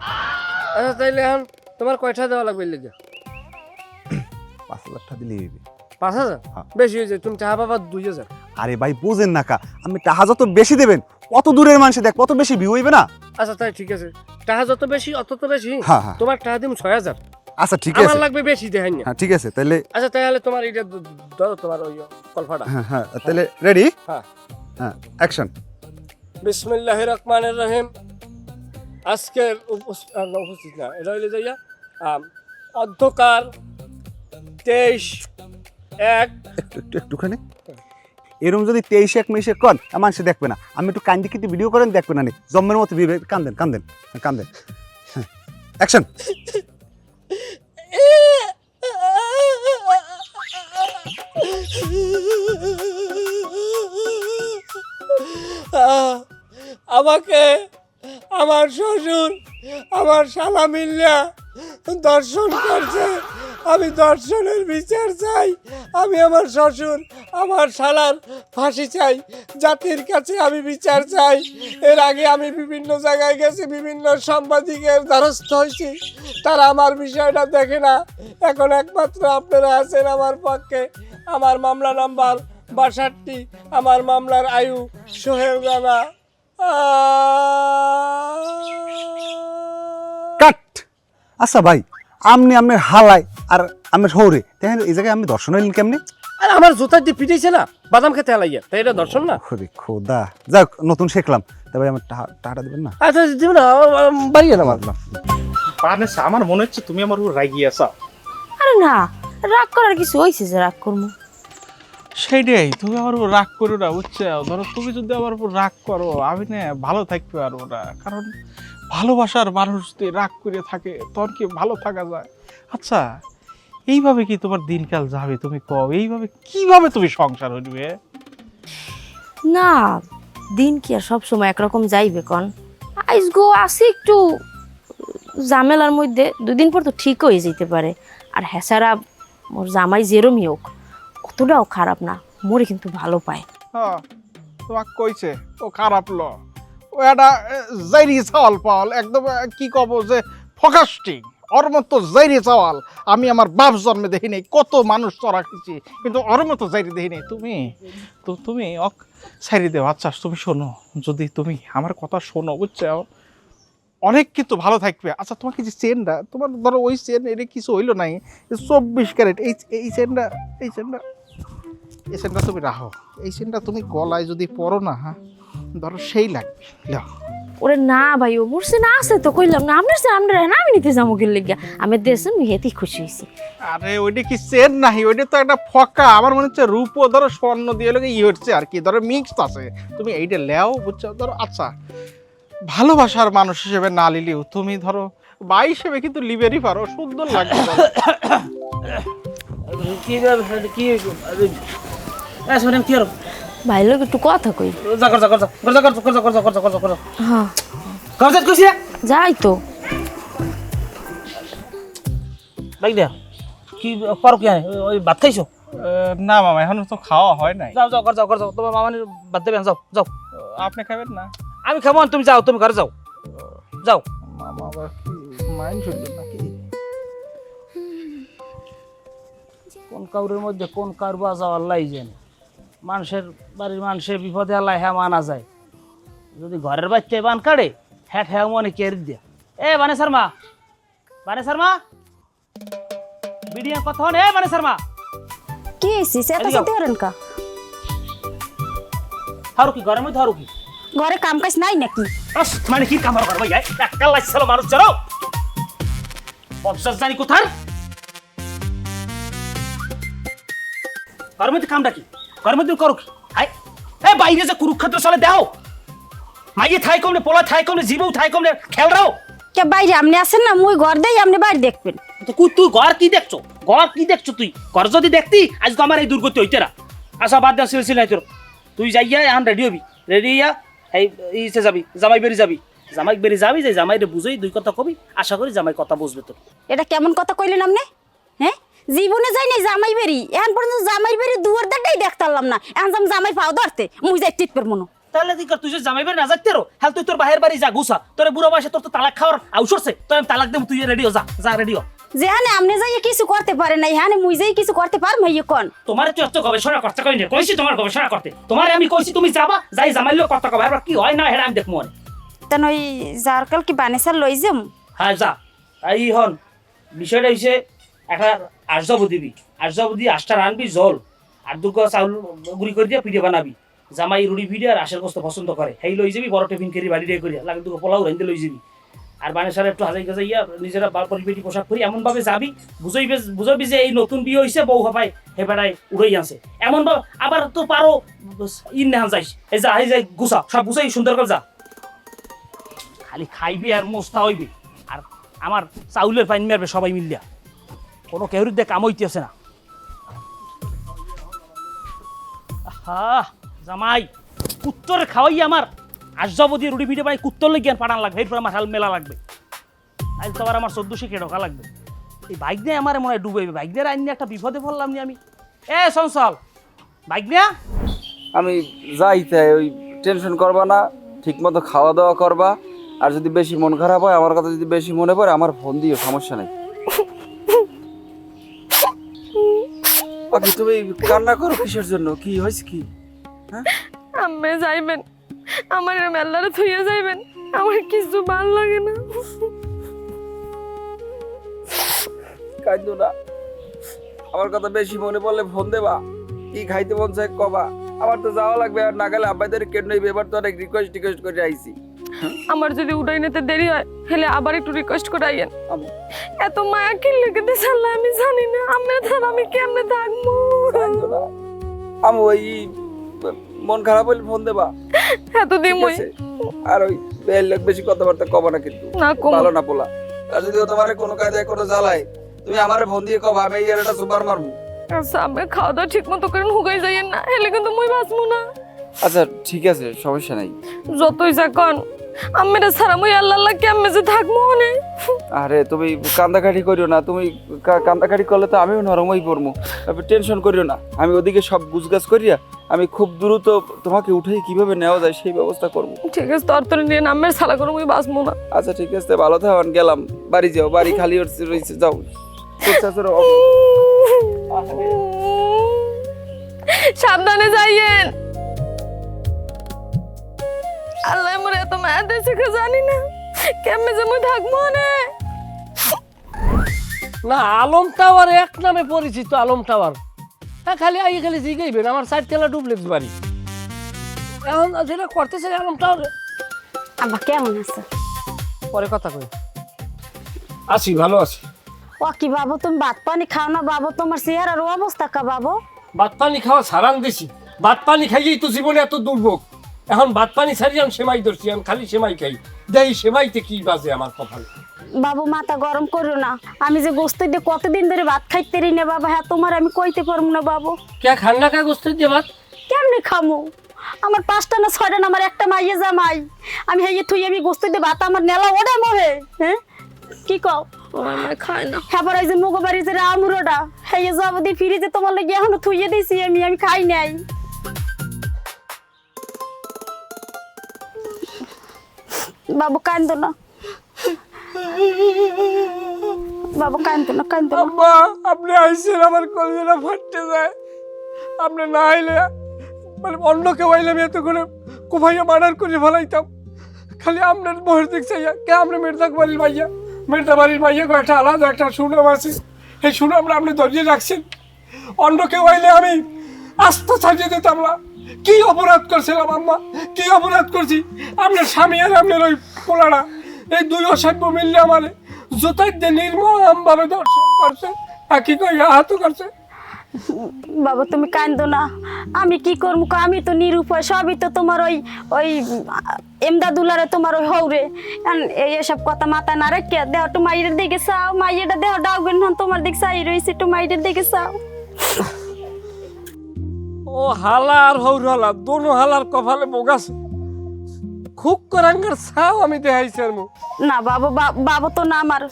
আচ্ছা তাইলে এখন তোমার কয়টা দেওয়া লাগবে লেগে 5,000 টাকা দিলেই হইবে। 5,000 হ্যাঁ। বেশি হয়েছে তুমি টাকা পাবা 2,000। আরে ভাই বুঝেন না কা, আমি টাকা যত বেশি দেবেন অত দূরের মানুষ দেখ কত বেশি ভিউ হইবে না। আচ্ছা তাই ঠিক আছে টাকা যত বেশি অত তো বেশি হ্যাঁ, হ্যাঁ। তোমার টাকা দিম 6,000 আচ্ছা ঠিক আমার আছে, লাগবে বেশি দেখাই না। হ্যাঁ ঠিক আছে তাহলে। আচ্ছা তাহলে তোমার এটা ধরো তোমার ওই কলফাটা। হ্যাঁ তাহলে রেডি। হ্যাঁ হ্যাঁ অ্যাকশন। বিসমিল্লাহির রহমানির রহিম। আজকের উপস্থিত না এটা হইলে যাইয়া অধ্যকার 23/1 একটুখানি এরকম যদি 23/1 মিশে কন মানুষ দেখবে না। আমি একটু কান্দি কিন্তু ভিডিও করেন দেখবে না নি জম্মের মতো কান্দেন অ্যাকশন। আমাকে আমার শ্বশুর আমার শালা মিল্লা দর্শন করছে, আমি দর্শনের বিচার চাই। আমি আমার শ্বশুর আমার শালার ফাঁসি চাই, জাতির কাছে আমি বিচার চাই। এর আগে আমি বিভিন্ন জায়গায় গেছি, বিভিন্ন সাংবাদিকের দ্বারস্থ হয়েছি, তারা আমার বিষয়টা দেখে না। এখন একমাত্র আপনারা আছেন আমার পক্ষে। আমার মামলা নাম্বার 62, আমার মামলার আয়ু সোহেল রানা। কাট। আচ্ছা ভাই আপনি আপনার হালাই আর আমার শহরে তাহলে এই জায়গায় আমি দর্শন হইলেন কেমনি? আর আমার জুতা দিয়ে পিটাইছে না বাদাম খেতে আলাইয়া, তাই এটা দর্শন না? ওরে খোদা, যাক নতুন শিখলাম। তবে আমার টাকাটা দেবেন না? আচ্ছা দিব না, বাড়িয়ে না মারলাম। পানেসা আমার মনে হচ্ছে তুমি আমার উপর রাগি আছো। আরে না, রাগ করার কিছু হইছে যে রাগ করবো? সেইটাই, তুমি আমার উপর রাগ করো না, বুঝছো? ধরো তুমি যদি আমার উপর রাগ করো আমি না ভালো থাকতে পারবো না, কারণ ভালোবাসার মানুষ যদি রাগ করে থাকে তখন কি ভালো থাকা যায়? আচ্ছা এইভাবে কি তোমার দিনকাল যাবে? তুমি কও এইভাবে কিভাবে তুমি সংসার হইবে? না, দিন কি আর সবসময় একরকম যাইবে কন? আইস গো আসি একটু ঝামেলার মধ্যে, 2 দিন পর তো ঠিক হয়ে যেতে পারে। আর হেসারা মোর জামাই যেরমই হোক অতটাও খারাপ না, মোরে কিন্তু ভালো পায়। হ্যাঁ তোমাকে কইছে ও খারাপ ল, ও একটা জাইরি চাওয়াল পাওয়াল, একদম কি কব যে ফকাস্টিং। ওর মতো জাইরি চাওয়াল আমি আমার বাপ জন্মে দেখি নাই, কত মানুষ চড়া খেয়েছি কিন্তু ওর মতো জাইরি দেখি নাই। তুমি অক সাইরি দেও। আচ্ছা তুমি শোনো, যদি তুমি আমার কথা শোনো, বুঝছো, অনেক কিন্তু ভালো থাকবে। আচ্ছা তোমাকে যে চেনটা, তোমার ধরো ওই চেন এটা কিছু হইলো নাই, 24 ক্যারেট এই চেনটা তুমি রাখো। এই চেনটা তুমি গলায় যদি পরো না, হ্যাঁ ধরো সেই লাগবে। লো ওরে না ভাই, ও মোর সে না আছে তো কইলাম না, আপনার সে আমরা না আমি নিতে যাবো গেলে গিয়া আমি দেশেন হেতি খুশি হয়েছি। আরে ওইটা কি চেন নাহি, ওইটা তো একটা ফকা। আমার মনে হচ্ছে রূপও ধরো স্বর্ণ দিয়ে লোকে হচ্ছে আর কি, ধরো মিক্সড আছে। তুমি এইটা লেও, বুঝছো? ধরো আচ্ছা ভালোবাসার মানুষ হিসেবে না লিলিও তুমি ধরো ভাই হিসেবে কিন্তু লিবেরই পারো, সুন্দর লাগবে। কি কি শুনেন কি আর ভাই লোক একটু কথা কই। হ্যাঁ যাই তো। ভাই দেয়া কি পারো কি ওই ভাত খাইছো? না মামা এখনো তো খাওয়া হয় নাই। যাও তোমার মামানি ভাত দেবেন, যাও। আপনি খাবেন না? আমি খাবো, তুমি যাও, তুমি ঘরে যাও। মামা আবার কি মাইন্ড হইল নাকি? কোন কাউরের মধ্যে কোন কারবা যাওয়ার লাই জানে। মানুষের বাড়ির মানুষের বিপদে আল্লাহ হ্যাঁ মানা যায়, যদি ঘরের বাচ্চায় বান কাড়ে হ্যাঁ মনে কেড়ে দিয়া। বানে শর্মা বিডিয়া কথা হন। বানে শর্মা কি হইছে? সে তো এদিকে আও। সাথে করেন কা? হারু কি ঘরের মধ্যে হারু কি? ঘরে কাম কাজ নাই নাকি? মানে কি কামড় করবো একটা লাগছিল মানুষ জানো 50 জানি কোথার ঘরের মধ্যে কামটা কি ঘরের মধ্যে করো কি এ বাইরে যে কুরুক্ষেত্র চলে দাও মাইয়ে থাই কমলে পোলা থাই কমলে জীবও থাই কমলে খেল রাও কে বাইরে আপনি আছেন না, মুই ঘর দেই আপনি বাইরে দেখবেন। তো তুই ঘর কি দেখছো তুই ঘর যদি দেখতি আজ তো আমার এই দুর্গতি হইতে না আচ্ছা বাদ দেওয়া সিলসিল নাই তোর তুই যাইয়া এখন রেডি হবি রেডি হইয়া এই ইসে যাবি জামাই বেরি যাবি যে জামাই রে বুঝেই দুই কথা কবি আশা করি জামাই কথা বুঝবে তোর এটা কেমন কথা কইলেন আপনি? হ্যাঁ, জীবনে যাই নাই জামাই বেরি, এখন পর্যন্ত জামাই বেরি দুয়ার দাঁড়াই দেখতাম না, এখন আমি জামাই পাও ধরতে মুই যাই টিপের মনো। তাহলে তুই তুই যে জামাই বেরি না যাইতে রো হ্যাঁ তুই তোর বাহির বাড়ি যা গুছা তোর বুড়ো বয়সে তোর তো তালাক খাওয়ার আউসরছে তোর আমি তালাক দেব তুই রেডি হ যা রেডি হ যেখানে আপনি যাই কিছু করতে পারে না, এখানে মুই যাই কিছু করতে পারম হইয়ে কোন? তোমার তুই এত গবেষণা করতে কই না কইছি তোমার গবেষণা করতে তোমার আমি কইছি তুমি যাবা যাই জামাইলো কথা কবে আর কি হয় না হেরা আমি দেখমু মনে তেন ওই জারকাল কি বানেসার লই যাম? হ্যাঁ যা এই হন বিষয়টা হইছে একটা আর্জব দিবি আর্জব দিয়ে আষ্টা রানবি জল আর দুগো চাউল গুড়ি করে দিয়ে পিঠে বানাবি জামাই রুড়ি ভিডে আর আশের গোস্ত পছন্দ করে সেই লই যাবি বড় টিফিন কেরি বাড়ি দিয়ে করিয়া লাগে দুগো পোলাও রাইন্দে লই যাবি আর বানেসার একটু হাজাই গাজাইয়া নিজেরা পরিপেটি পোশাক করি এমন ভাবে যাবি বুঝাইবি যে এই নতুন বিয়ে হইছে বউ হপাই হে বেড়াই উড়াই আছে এমন ভাবে আবার তো পারো ইন নেহান যাইস এই যাই গুছা সব গুছাই সুন্দর করে যা খালি খাইবি আর মোস্তা হইবি আর আমার চাউলের পাইন মারবে সবাই মিলিয়া কোনো কেউরির দিয়ে কাম হইতেছে না জামাই কুত্তরে খাওয়াই আমার আজবদি রুটি ভিটে বানাই কুত্তর লেগে পাঠান লাগবে এরপর আমার হাল মেলা লাগবে আজ তো আবার আমার 1400 টাকা লাগবে এই বাইক নিয়ে আমার মনে হয় ডুবাইবে বাইক নিয়ে আইন একটা বিপদে পড়লাম নি আমি এ সংসল বাইক নিয়ে আমি যাই তাই ওই টেনশন করবা না, ঠিক মতো খাওয়া দাওয়া করবা, আর যদি বেশি মন খারাপ হয় আমার কথা যদি বেশি মনে পড়ে আমার ফোন দিও, সমস্যা নেই। বাকি তুমি কান্না করো কিসের জন্য? কি হয়েছে কি? হ্যাঁ আম্মে যাইবেন আমার মেলারে থইয়া যাইবেন, আমার কিছু ভালো লাগে না। কাঁদো না, আমার কথা বেশি মনে পড়লে ফোন দেবা, কি খাইতে মন চাই কবা, আমার তো যাওয়া লাগবে, আর না গেলে আব্বাইদের কেন নইবে, এবার তো অনেক রিকোয়েস্ট করে আইছি। আমার যদি উড়াই নিতে দেরি হয় হেলে আবার একটু রিকোয়েস্ট করে আইয়েন। এত মায়া কি লেগে দিছে আল্লাহ আমি জানি না, আমি ধর আমি কেমনে থাকবো। আমি ওই মন খারাপ হলে ফোন দেবা, এত দিন মই আর ওই বেশি কথাবার্তা কবা না, কিন্তু না কম ভালো না পোলা। আর যদি তোমার কোনো কাজে কোনো জ্বালায় তুমি আমারে ফোন দিয়ে কবা, আমি এই একটা সুপার মারবো। আচ্ছা আমি খাওয়া দাওয়া ঠিক মতো করেন, হুগাই যাইয়েন না, হেলে কিন্তু মই বাঁচবো না। আচ্ছা ঠিক আছে, সমস্যা নাই। যতই যা কন আমি ছাড়া মই আল্লাহ কেমনে যে থাকবো না। আরে তুমি কান্দাকাটি করিও না, তুমি কান্দাকাটি করলে তো আমিও নরম হয়ে পড়বো, টেনশন করিও না। আমি ওদিকে সব গুছগাছ করিয়া আমি খুব দ্রুত তোমাকে উঠাই কিভাবে নেওয়া যায় সেই ব্যবস্থা করবো। ঠিক আছে, তোর নিয়ে নামের ছাড়া করে মই বাঁচবো না। আচ্ছা ঠিক আছে, ভালো থাকুন, গেলাম, বাড়ি যাও, বাড়ি খালি রয়েছে, যাও। সাবধানে যাইয়েন। আল্লাহ মোরে এত মায়া দিয়েছে জানি না কেমনে যে মই থাকবো না। না আলম টাওয়ার এক নামে পরিচিত, আলম টাওয়ার। হ্যাঁ খালি আগে খালি জিগাইবেন আমার 4 তলা ডুপ্লেক্স বাড়ি, এখন যেটা করতেছে আলম টাওয়ার। আব্বা কেমন আছে? পরে কথা কই। আছি, ভালো আছি। ও কি বাবু তুমি ভাত পানি খাও না বাবু? তোমার চেহারার অবস্থা কা বাবু? ভাত পানি খাওয়া ছাড়ান দিছি, ভাত পানি খাইয়েই তো জীবনে এত দুর্ভোগ। এখন ভাত পানি ছাড়ি আমি সেমাই ধরছি, আমি খালি সেমাই খাই, দেই সেমাইতে কি বাজে আমার কপাল। বাবু মাথা গরম করো না, আমি যে গোস্ত দিয়ে কতদিন ধরে ভাত খাইতে রি না বাবা, হ্যাঁ তোমার আমি কইতে পারবো না বাবু। কে খান না কাগজ দিয়ে ভাত? কেমনে খামু? আমার 5টা না 6টা না আমার একটা মাইয়ে জামাই, আমি হেয়ে থুই আমি গোস্ত দিয়ে ভাত আমার নেলা ওড়ে মহে। হ্যাঁ কি কও? আমার খায় না। হ্যাঁ এই যে মুগো বাড়ি যে আমুরোটা হেয়ে যাবো দিয়ে ফিরিজে তোমার লাগে এখনো থুইয়ে দিয়েছি, আমি খাই নাই। বাবু কান্দো না, বাবু কান্দো না, কান্দো না। আম্মা আপনি আইসেন আমার কলিজাটা ফাটতে যায়, আপনি না আইলে মানে অন্য কেউ আইলে আমি এতক্ষণে কোভাইয়া মার্ডার করে ফেলাইতাম। খালি আপনার বয়স দেখছাইয়া কে আমরা মেরদাক বাড়ির মাইয়া, মেরদা বাড়ির মাইয়া একটা আলাদা একটা সুনাম আছে, এই সুনামটা আপনি ধরিয়ে রাখছেন। অন্য কেউ আইলে আমি আস্থা ছাড়িয়ে দিতাম না, কি অপরাধ করছিলাম আম্মা, কি অপরাধ করছি? আপনার স্বামী আর আপনার ওই পোলাটা এই দুই অসভ্য মিললে আমার জুতার দিয়ে নির্মম ভাবে দর্শন করছে আর কি কই আহত করছে। বাবা তুমি কান্দো না, আমি কি করবো আমি তো নিরুপায়, সবই তো তোমার ওই ওই এমদাদুলারে তোমার ওই হৌরে এসব কথা মাথায় না রেখে দেহ একটু মাইয়ের দিকে চাও, মাইয়েটা দেহ ডাকবেন না তোমার দিকে চাই রয়েছে, একটু মাইয়ের দিকে চাও। ও হালা আর হৌর হালা দোনো হালার কপালে বোগাছে, খুব করাঙ্গার ছাও আমি দেখাইছি আর মুখ। না বাবা, বাবা তো না আমার,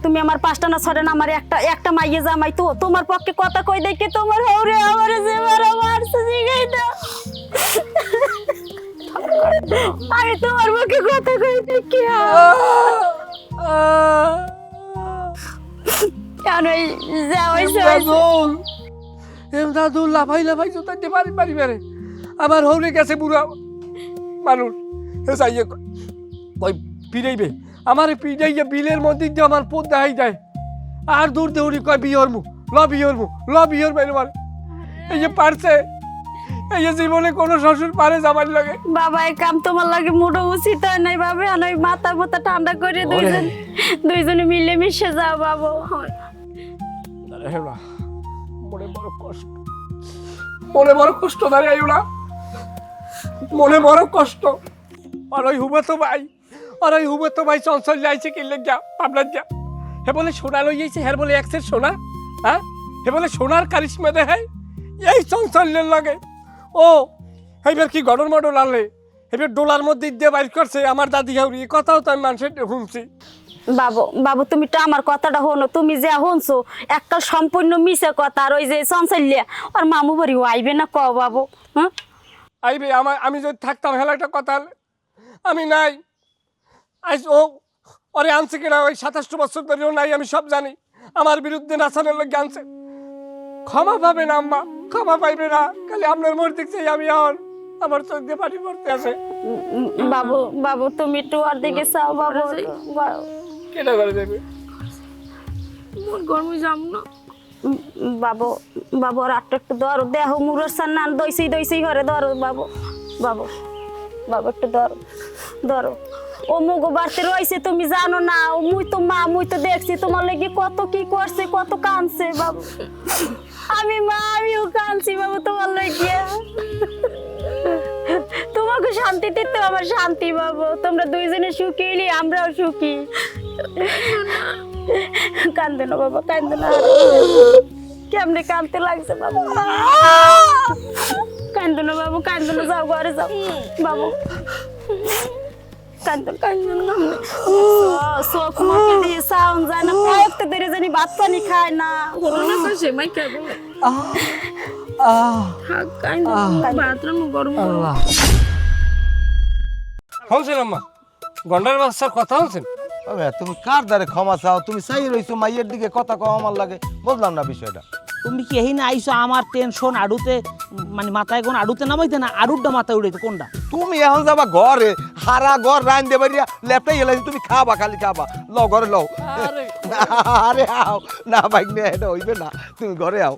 তুমি আমার 5টা না 6টা না আমার একটা মাইয়ে জামাই তো, তোমার পক্ষে কথা কই দেখে তোমার হৌরে আমারে যে মারা মারছে জিগাই দাও। আমি তোমার পক্ষে কথা কই দেখে কেন যাওয়াইছে এমদাদুল লাফাই লাফাই জুতার দিয়ে বাড়ি বাড়ি মেরে আমার হৌরে গেছে বুড়া মানুষ যাইয়ে কই পিড়াইবে আমার পিড়াইয়া বিলের মধ্যে দিয়ে আমার পোত দেখাই দেয় আর দূর দেউরি কয় বিয়র মু ল বিয়র বাইরে মারে। এই যে পারছে, এই যে জীবনে কোনো শ্বশুর পারে যাবার লাগে। বাবা এই কাম তোমার লাগে মোটো উচিত হয় নাই বাবা, আর ওই মাথা ঠান্ডা করে দুইজনে মিলে মিশে যাও বাবা। মনে বড় কষ্ট, মনে বড় কষ্ট দাঁড়িয়ে না, মনে বড় কষ্ট। আর ওই হুবে তো ভাই চঞ্চল যাইছে কিনলে যা পাবলার যা, হে বলে সোনা লই যাইছে, হের বলে একসের সোনা, হ্যাঁ হে বলে সোনার কারিশমা দেখায় এই চঞ্চলের লাগে। ও এইবার কি গড়র মডল আনলে এবার ডোলার মধ্যে দিয়ে বাইর করছে আমার দাদি হাউরি, এই কথাও তো আমি মানুষের শুনছি। বাবু তুমি তো আমার কথাটা হনো, তুমি যে শুনছো একটা সম্পূর্ণ মিশে কথা। আর ওই যে চঞ্চল্যা আর মামু বাড়ি আইবে না ক বাবু? হ্যাঁ আইবে, আমি যদি থাকতাম হেলা একটা কথা হলে, আমি নাই আজ ওরে আনছে কিনা ওই 27 বছর ধরেও নাই, আমি সব জানি। আমার বিরুদ্ধে নাচানোর লোক আনছে, ক্ষমা পাবে না আম্মা, ক্ষমা পাইবে না। খালি আপনার মোর দেখছি আমি আমার চোখ দিয়ে পানি পড়তে আছে। বাবু তুমি একটু আর দিকে চাও বাবু। কেটা করে যাবে মোর গরমে যাম না বাবু আর একটু ধরো, দেহ মুরের সান্নান দইছি ঘরে ধরো বাবু একটু ধরো। ও মুগো বাড়তে রয়েছে তুমি জানো না, ও মুই তো মা, মুই তো দেখছি তোমার লেগে কত কি করছে, কত কাঁদছে বাবু। আমি মা, আমিও কাঁদছি বাবু তোমার লেগে। তোমাকে শান্তি দিতে আমার শান্তি বাবু, তোমরা দুইজনে সুখী হইলে আমরাও সুখী। কান্দে না বাবা, কান্দে না, কেমনে কাঁদতে লাগছে বাবু। কান্দো না বাবু, কান্দো না, যাও ঘরে যাও বাবু। কান্দো না, চোখ মুখে দিয়ে সাউন্ড যায় না, কয়েকটা ধরে জানি ভাত পানি খায় না। করোনা তো সেমাই খাবো বাথরুম গরম হলছেন আম্মা, গন্ডার বাচ্চার কথা হলছেন। তুমি কার দ্বারে ক্ষমা চাও? তুমি চাই রইছো মাইয়ের দিকে কথা কও আমার লাগে, বুঝলাম না বিষয়টা। তুমি কি এই না আইসো আমার টেনশন আড়ুতে, মানে মাথায় কোন আড়ুতে নামাইতে না আড়ুটা মাথায় উড়াইতে কোনটা? তুমি এখন যাবা ঘরে, হারা ঘর রান দেবা লেপটাই গেলে তুমি খাবা, খালি খাবা। লও ঘরে লও। আরে আও না, বাইক নিয়ে এটা হইবে না, তুমি ঘরে আও।